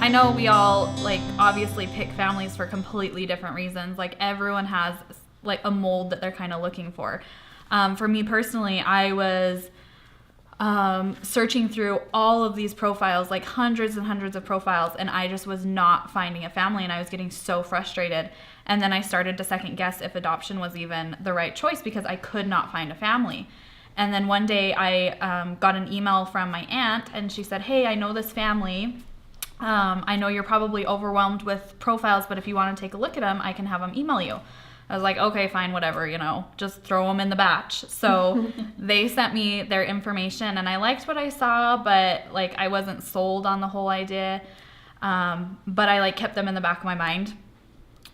I know we all, like, obviously pick families for completely different reasons. Like, everyone has, like, a mold that they're kind of looking for. For me personally, I was searching through all of these profiles, like hundreds and hundreds of profiles, and I just was not finding a family, and I was getting so frustrated. And then I started to second guess if adoption was even the right choice because I could not find a family. And then one day I got an email from my aunt, and she said, hey, I know this family. I know you're probably overwhelmed with profiles, but if you want to take a look at them, I can have them email you. I was like, okay, fine, whatever, just throw them in the batch. So they sent me their information, and I liked what I saw, but like I wasn't sold on the whole idea. But I like kept them in the back of my mind.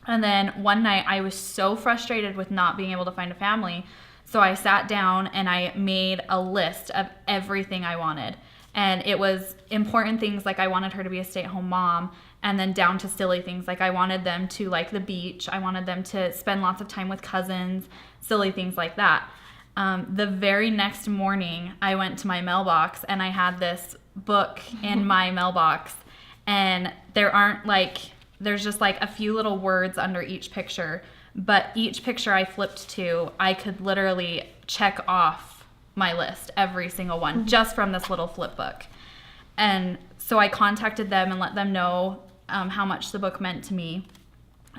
And then one night I was so frustrated with not being able to find a family. So I sat down and I made a list of everything I wanted. And it was important things like I wanted her to be a stay-at-home mom, and then down to silly things like I wanted them to like the beach. I wanted them to spend lots of time with cousins, silly things like that. The very next morning, I went to my mailbox and I had this book in my mailbox, and there's just like a few little words under each picture, but each picture I flipped to, I could literally check off my list, every single one, just from this little flip book. And so I contacted them and let them know how much the book meant to me.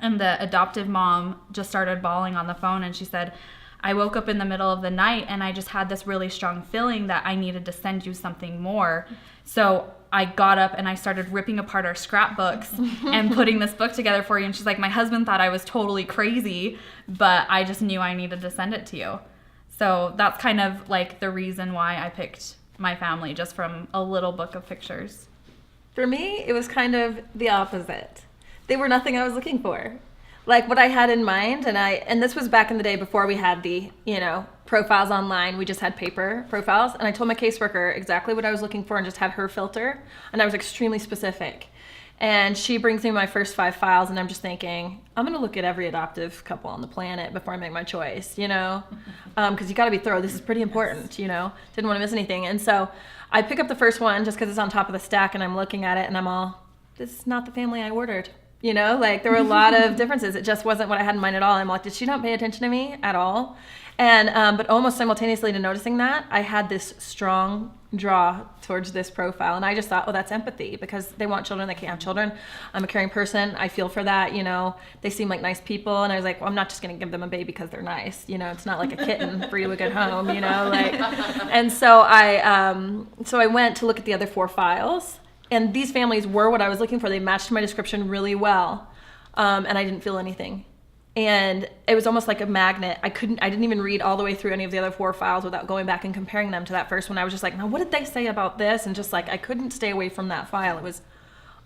And the adoptive mom just started bawling on the phone, and she said, I woke up in the middle of the night and I just had this really strong feeling that I needed to send you something more. So I got up and I started ripping apart our scrapbooks and putting this book together for you. And she's like, my husband thought I was totally crazy, but I just knew I needed to send it to you. So that's kind of like the reason why I picked my family, just from a little book of pictures. For me, it was kind of the opposite. They were nothing I was looking for. Like what I had in mind, and this was back in the day before we had the, profiles online. We just had paper profiles, and I told my caseworker exactly what I was looking for and just had her filter, and I was extremely specific. And she brings me my first 5 files, and I'm just thinking, I'm going to look at every adoptive couple on the planet before I make my choice, because you got to be thorough. This is pretty important, Didn't want to miss anything. And so I pick up the first one just because it's on top of the stack, and I'm looking at it, and I'm all, this is not the family I ordered. Like there were a lot of differences. It just wasn't what I had in mind at all. I'm like, did she not pay attention to me at all? And but almost simultaneously to noticing that, I had this strong draw towards this profile, and I just thought, oh, that's empathy, because they want children, they can't have children. I'm a caring person, I feel for that. They seem like nice people, and I was like, well, I'm not just going to give them a baby because they're nice. It's not like a kitten for you a good home. And so I went to look at the other 4 files. And these families were what I was looking for. They matched my description really well. And I didn't feel anything. And it was almost like a magnet. I didn't even read all the way through any of the other 4 files without going back and comparing them to that first one. I was just like, now what did they say about this? And just like, I couldn't stay away from that file. It was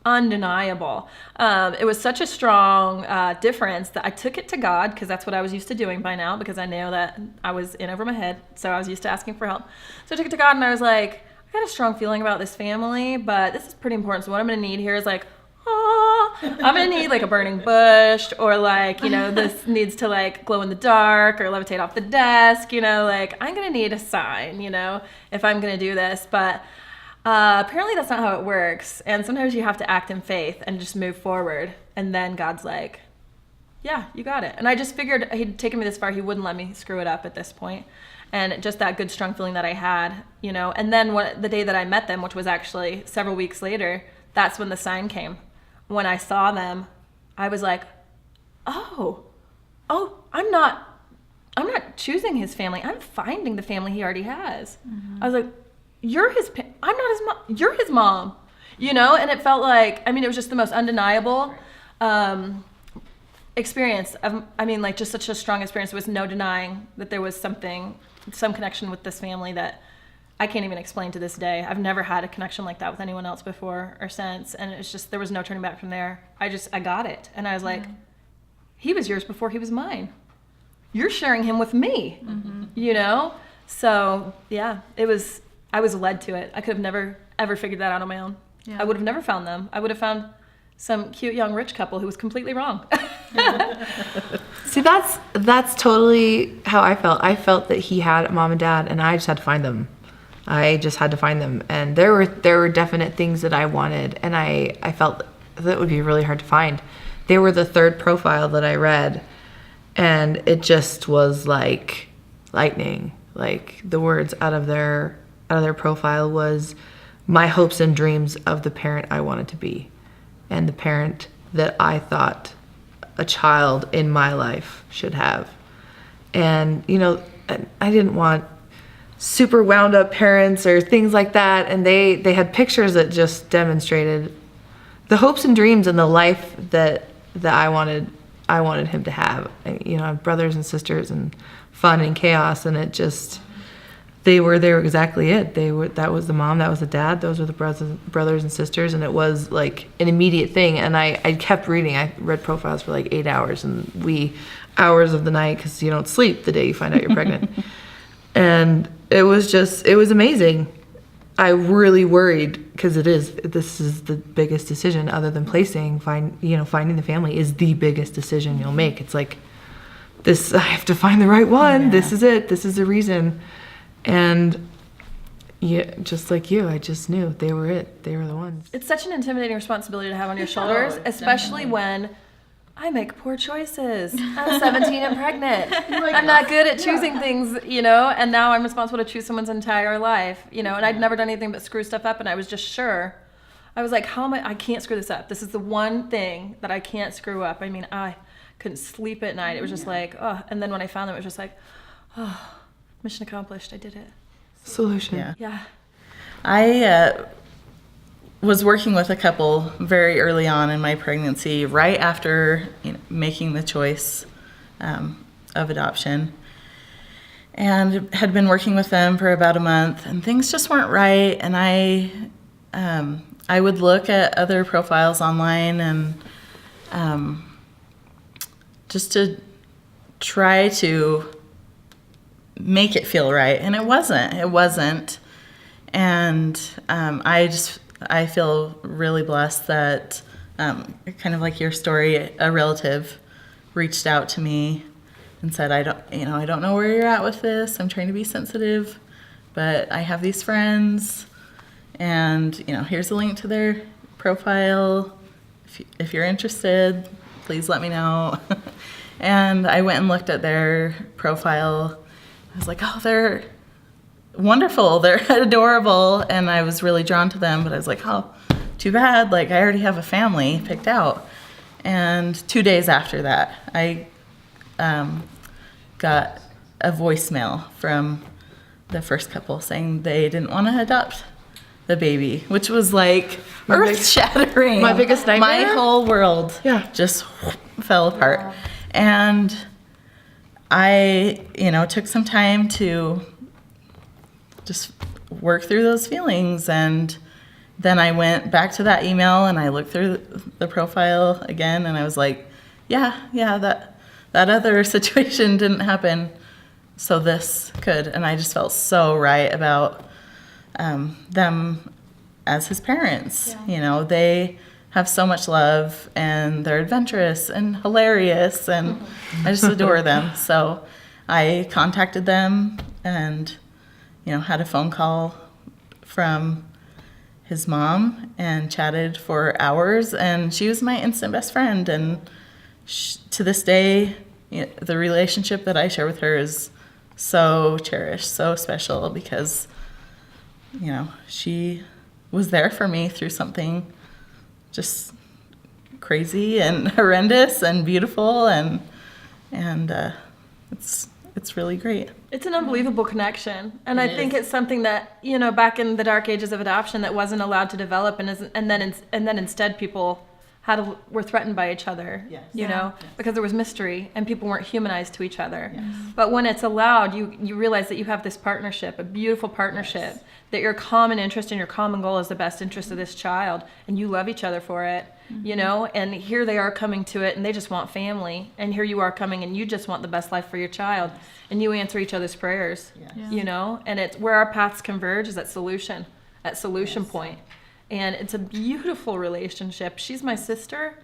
undeniable. It was such a strong difference that I took it to God, because that's what I was used to doing by now, because I know that I was in over my head. So I was used to asking for help. So I took it to God, and I was like, I got a strong feeling about this family, but this is pretty important. So what I'm going to need here is like, I'm going to need like a burning bush, or like, this needs to like glow in the dark or levitate off the desk, like I'm going to need a sign, if I'm going to do this. But apparently that's not how it works. And sometimes you have to act in faith and just move forward. And then God's like, yeah, you got it. And I just figured he'd taken me this far. He wouldn't let me screw it up at this point. And just that good, strong feeling that I had, And then the day that I met them, which was actually several weeks later, that's when the sign came. When I saw them, I was like, oh, I'm not choosing his family. I'm finding the family he already has. Mm-hmm. I was like, I'm not his mom. You're his mom, And it felt like, it was just the most undeniable experience. Just such a strong experience. There was no denying that there was some connection with this family that I can't even explain to this day. I've never had a connection like that with anyone else before or since. And it's just, there was no turning back from there. I got it. And I was like, he was yours before he was mine. You're sharing him with me, So yeah, I was led to it. I could have never, ever figured that out on my own. Yeah. I would have never found them. I would have found some cute young rich couple who was completely wrong. See, that's totally how I felt. I felt that he had a mom and dad, and I just had to find them. And there were definite things that I wanted, and I felt that would be really hard to find. They were the third profile that I read, and it just was like lightning. Like the words out of their profile was my hopes and dreams of the parent I wanted to be, and the parent that I thought a child in my life should have. And I didn't want super wound up parents or things like that, and they had pictures that just demonstrated the hopes and dreams and the life that I wanted him to have. I have brothers and sisters and fun and chaos, and it just they were exactly it. That was the mom, that was the dad, those were the brothers and sisters, and it was like an immediate thing. And I kept reading. I read profiles for like 8 hours and hours of the night, because you don't sleep the day you find out you're pregnant. And it was amazing. I really worried, because this is the biggest decision other than finding the family is the biggest decision you'll make. It's like this, I have to find the right one. Yeah. This is it. This is the reason. And yeah, just like you, I just knew they were it. They were the ones. It's such an intimidating responsibility to have on your shoulders, especially when I make poor choices. I'm 17 and pregnant. I'm not good at choosing things, and now I'm responsible to choose someone's entire life, and I'd never done anything but screw stuff up, and I was just sure. I was like, I can't screw this up. This is the one thing that I can't screw up. I mean, I couldn't sleep at night. It was just like, oh. And then when I found them, it was just like, oh, mission accomplished. I did it. Solution. Yeah. I was working with a couple very early on in my pregnancy, right after making the choice of adoption, and had been working with them for about a month, and things just weren't right. And I would look at other profiles online and just to try to make it feel right, and it wasn't. And I feel really blessed that, kind of like your story, a relative reached out to me and said, I don't know where you're at with this. I'm trying to be sensitive, but I have these friends, and here's a link to their profile. If you're interested, please let me know. And I went and looked at their profile. I was like, oh, they're wonderful, they're adorable, and I was really drawn to them, but I was like, oh, too bad, like I already have a family picked out. And 2 days after that, I got a voicemail from the first couple saying they didn't want to adopt the baby, which was like earth-shattering. My biggest nightmare. My whole world just fell apart. Wow. And I, took some time to just work through those feelings, and then I went back to that email and I looked through the profile again, and I was like, that other situation didn't happen, so this could. And I just felt so right about them as his parents. They have so much love, and they're adventurous and hilarious, and I just adore them. So I contacted them and had a phone call from his mom and chatted for hours, and she was my instant best friend. And to this day, the relationship that I share with her is so cherished, so special, because she was there for me through something just crazy and horrendous and beautiful, and it's really great. It's an unbelievable connection, and I think it's something that back in the dark ages of adoption that wasn't allowed to develop, and then instead people were threatened by each other. Yes. Because there was mystery and people weren't humanized to each other. Yes. But when it's allowed, you realize that you have this partnership, a beautiful partnership, yes, that your common interest and your common goal is the best interest of this child, and you love each other for it. And here they are coming to it, and they just want family, and here you are coming and you just want the best life for your child, yes, and you answer each other's prayers. Yes. And it's where our paths converge is at solution yes, point. And it's a beautiful relationship. She's my sister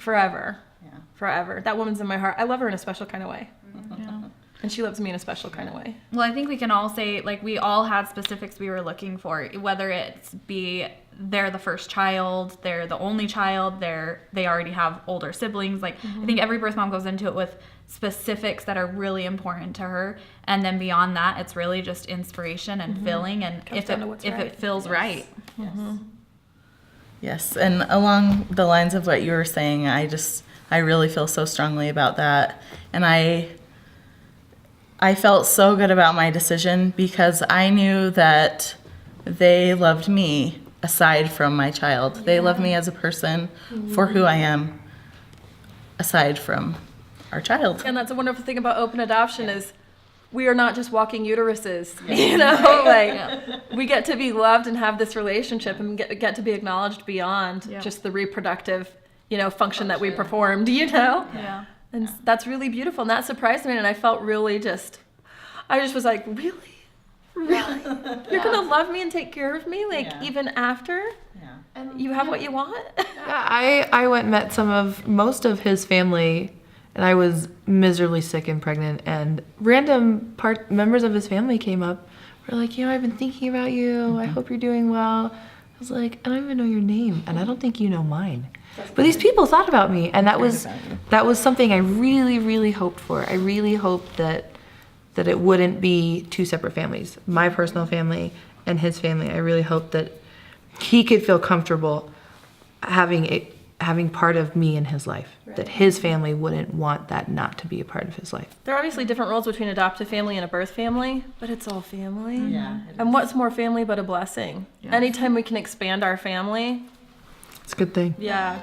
forever. Yeah. Forever. That woman's in my heart. I love her in a special kind of way. Yeah. And she loves me in a special kind of way. Well, I think we can all say, we all had specifics we were looking for, whether it's be they're the first child, they're the only child, they already have older siblings. Like, I think every birth mom goes into it with specifics that are really important to her, and then beyond that, it's really just inspiration and filling, and if it feels right. Yes, and along the lines of what you were saying, I really feel so strongly about that, and I felt so good about my decision because I knew that they loved me aside from my child. They love me as a person for who I am aside from our child. And that's a wonderful thing about open adoption is we are not just walking uteruses, you know, like we get to be loved and have this relationship and get to be acknowledged beyond just the reproductive, function that we performed, Yeah. And that's really beautiful. And that surprised me. And I felt really I just was like, really? Really? You're going to love me and take care of me? Like even after you have what you want? I went and met most of his family, and I was miserably sick and pregnant, and random members of his family came up. Were like, I've been thinking about you. I hope you're doing well. I was like, I don't even know your name, and I don't think you know mine. But these people thought about me, and that was something I really, really hoped for. I really hoped that it wouldn't be two separate families, my personal family and his family. I really hoped that he could feel comfortable having part of me in his life, that his family wouldn't want that not to be a part of his life. There are obviously different roles between adoptive family and a birth family, but it's all family. Yeah. And what's more family but a blessing? Anytime we can expand our family. It's a good thing. Yeah.